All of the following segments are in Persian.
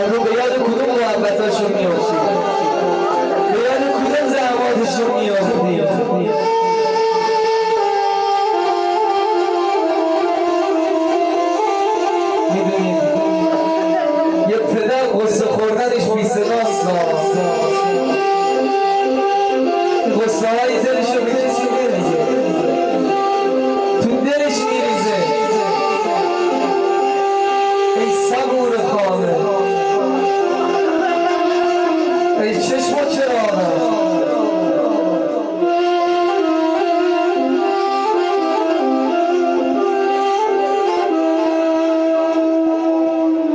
رو به یاد کدوم محبتاشون میافتی، به یاد کدوم زحماتشون میافتی. میدونید یه پدر غصه خوردنش بی صداست، غصه های دلش رو به کسی نمیگه، تو دلش میریزه. ای صبور خانه، ای چشم و چراغم،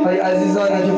ای عزیزانی که